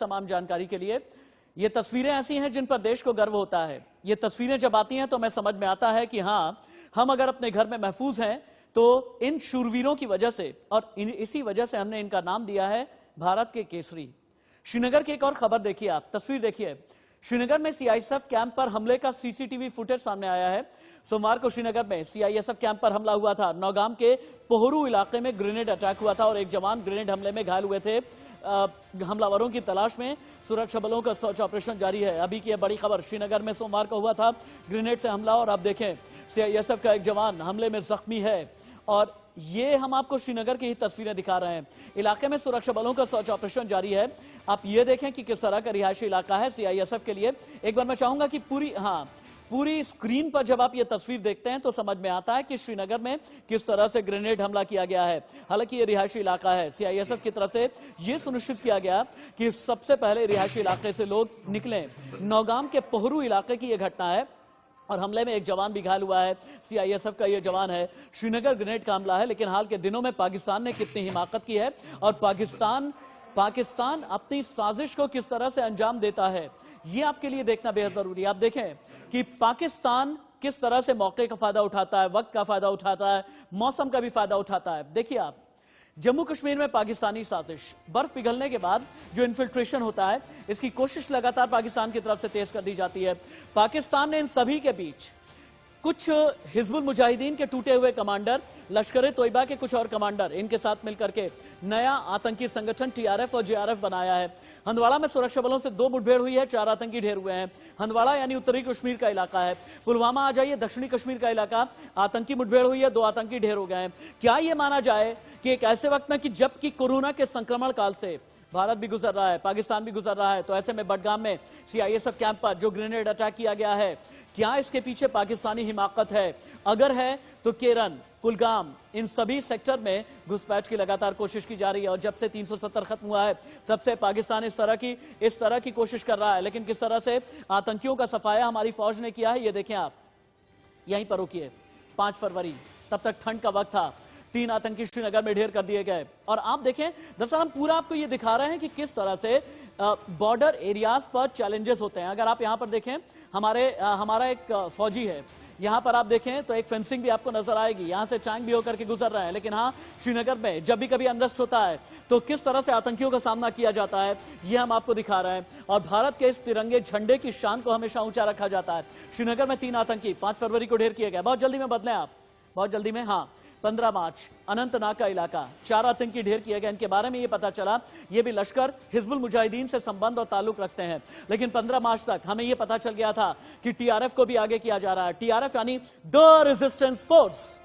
तमाम जानकारी के लिए। ये तस्वीरें ऐसी हैं जिन पर देश को गर्व होता है। ये तस्वीरें जब आती हैं तो हमें समझ में आता है कि हाँ, हम अगर अपने घर में महफूज हैं तो इन शूरवीरों की वजह से, और इसी वजह से हमने इनका नाम दिया है भारत के केसरी। श्रीनगर की एक और खबर देखिए, आप तस्वीर देखिए। श्रीनगर में सीआईएसएफ कैंप पर हमले का सीसीटीवी फुटेज सामने आया है। सोमवार को श्रीनगर में सीआईएसएफ कैंप पर हमला हुआ था। नौगाम के पोहरू इलाके में ग्रेनेड अटैक हुआ था और एक जवान ग्रेनेड हमले में घायल हुए थे। हमलावरों की तलाश में सुरक्षा बलों का सर्च ऑपरेशन जारी है। अभी की बड़ी खबर, श्रीनगर में सोमवार को हुआ था ग्रेनेड से हमला, और आप देखें सीआईएसएफ का एक जवान हमले में जख्मी है। और ये हम आपको श्रीनगर की ही तस्वीरें दिखा रहे हैं। इलाके में सुरक्षा बलों का सर्च ऑपरेशन जारी है। आप ये देखें कि किस तरह का रिहायशी इलाका है सीआईएसएफ के लिए। एक बार मैं चाहूंगा कि पूरी स्क्रीन पर जब आप ये तस्वीर देखते हैं तो समझ में आता है कि श्रीनगर में किस तरह से ग्रेनेड हमला किया गया है। हालांकि ये रिहायशी इलाका है। सीआईएसएफ की तरफ से ये सुनिश्चित किया गया कि सबसे पहले रिहायशी इलाके से लोग निकलें। नौगाम के पोहरू इलाके की यह घटना है और हमले में एक जवान भी घायल हुआ है। सीआईएसएफ का यह जवान है। श्रीनगर ग्रेनेड का हमला है, लेकिन हाल के दिनों में पाकिस्तान ने कितनी हिमाकत की है और पाकिस्तान अपनी साजिश को किस तरह से अंजाम देता है, ये आपके लिए देखना बेहद जरूरी है। आप देखें कि पाकिस्तान किस तरह से मौके का फायदा उठाता है, वक्त का फायदा उठाता है, मौसम का भी फायदा उठाता है। देखिए आप, जम्मू कश्मीर में पाकिस्तानी साजिश, बर्फ पिघलने के बाद जो इन्फिल्ट्रेशन होता है, इसकी कोशिश लगातार पाकिस्तान की तरफ से तेज कर दी जाती है। पाकिस्तान ने इन सभी के बीच कुछ हिजबुल मुजाहिदीन के टूटे हुए कमांडर, लश्कर ए तोयबा के कुछ और कमांडर, इनके साथ मिलकर के नया आतंकी संगठन टीआरएफ और जेआरएफ बनाया है। हंदवाड़ा में सुरक्षा बलों से 2 मुठभेड़ हुई है, 4 आतंकी ढेर हुए हैं। हंदवाड़ा यानी उत्तरी कश्मीर का इलाका है। पुलवामा आ जाइए, दक्षिणी कश्मीर का इलाका, आतंकी मुठभेड़ हुई है, 2 आतंकी ढेर हो गए हैं। क्या यह माना जाए कि एक ऐसे वक्त में कि जबकि कोरोना के संक्रमण काल से भारत भी गुजर रहा है, पाकिस्तान भी गुजर रहा है, तो ऐसे में बडगाम में सीआईएसएफ कैंप पर जो ग्रेनेड अटैक किया गया है, क्या इसके पीछे पाकिस्तानी हिमाकत है? अगर है तो केरन, कुलगाम, इन सभी सेक्टर में घुसपैठ की लगातार कोशिश की जा रही है। और जब से 370 खत्म हुआ है तब से पाकिस्तान इस तरह की कोशिश कर रहा है। लेकिन किस तरह से आतंकियों का सफाया हमारी फौज ने किया है, ये देखें आप। यहीं पर रुकिए, 5 फरवरी, तब तक ठंड का वक्त था। 3 आतंकी श्रीनगर में ढेर कर दिए गए। और आप देखें, दरअसल हम पूरा आपको ये दिखा रहे हैं कि किस तरह से बॉर्डर एरियाज पर चैलेंजेस होते हैं। अगर आप यहां पर देखें, हमारा एक फौजी है, यहां पर आप देखें तो एक फेंसिंग भी आपको नजर आएगी। यहां से टैंक भी होकर के गुजर रहे हैं। लेकिन हाँ, श्रीनगर में जब भी कभी अनरेस्ट होता है तो किस तरह से आतंकियों का सामना किया जाता है, ये हम आपको दिखा रहे हैं। और भारत के इस तिरंगे झंडे की शान को हमेशा ऊंचा रखा जाता है। श्रीनगर में 3 आतंकी 5 फरवरी को ढेर किए गए। बहुत जल्दी में बदलें आप, बहुत जल्दी में। हाँ, 15 मार्च अनंतनाग का इलाका, 4 आतंकी ढेर किए गए। इनके बारे में ये पता चला, ये भी लश्कर हिजबुल मुजाहिदीन से संबंध और ताल्लुक रखते हैं। लेकिन 15 मार्च तक हमें ये पता चल गया था कि टीआरएफ को भी आगे किया जा रहा है। टीआरएफ यानी द रेजिस्टेंस फोर्स,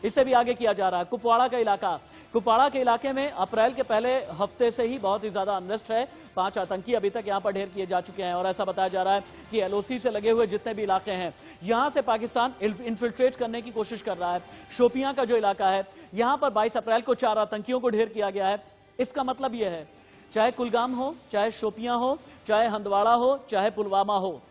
इसे भी आगे किया जा रहा है। कुपवाड़ा के इलाके में अप्रैल के पहले हफ्ते से ही बहुत ही ज्यादा अनरेस्ट है। 5 आतंकी अभी तक यहां पर ढेर किए जा चुके हैं। और ऐसा बताया जा रहा है कि एलओसी से लगे हुए जितने भी इलाके हैं, यहां से पाकिस्तान इन्फिल्ट्रेट करने की कोशिश कर रहा है। शोपियां का जो इलाका है, यहां पर 22 अप्रैल को 4 आतंकियों को ढेर किया गया है। इसका मतलब यह है, चाहे कुलगाम हो, चाहे शोपियां हो, चाहे हंदवाड़ा हो, चाहे पुलवामा हो,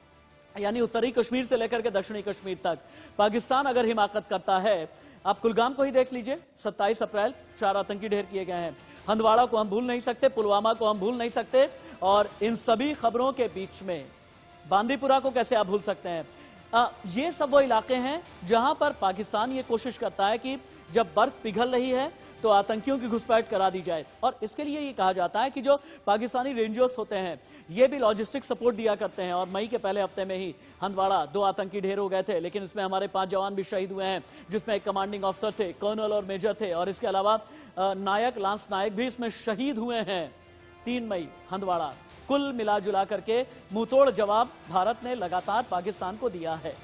यानी उत्तरी कश्मीर से लेकर के दक्षिणी कश्मीर तक, पाकिस्तान अगर हिमाकत करता है। आप कुलगाम को ही देख लीजिए, 27 अप्रैल 4 आतंकी ढेर किए गए हैं। हंदवाड़ा को हम भूल नहीं सकते, पुलवामा को हम भूल नहीं सकते, और इन सभी खबरों के बीच में बांदीपुरा को कैसे आप भूल सकते हैं। ये सब वो इलाके हैं जहां पर पाकिस्तान ये कोशिश करता है कि जब बर्फ पिघल रही है तो आतंकियों की घुसपैठ करा दी जाए। और इसके लिए ये कहा जाता है कि जो पाकिस्तानी रेंजर्स होते हैं, ये भी लॉजिस्टिक सपोर्ट दिया करते हैं। और मई के पहले हफ्ते में ही हंदवाड़ा 2 आतंकी ढेर हो गए थे। लेकिन इसमें हमारे 5 जवान भी शहीद हुए हैं, जिसमें एक कमांडिंग ऑफिसर थे, कर्नल और मेजर थे। और इसके अलावा नायक, लांस नायक भी इसमें शहीद हुए हैं। 3 मई हंदवाड़ा। कुल मिला जुला करके मुंहतोड़ जवाब भारत ने लगातार पाकिस्तान को दिया है।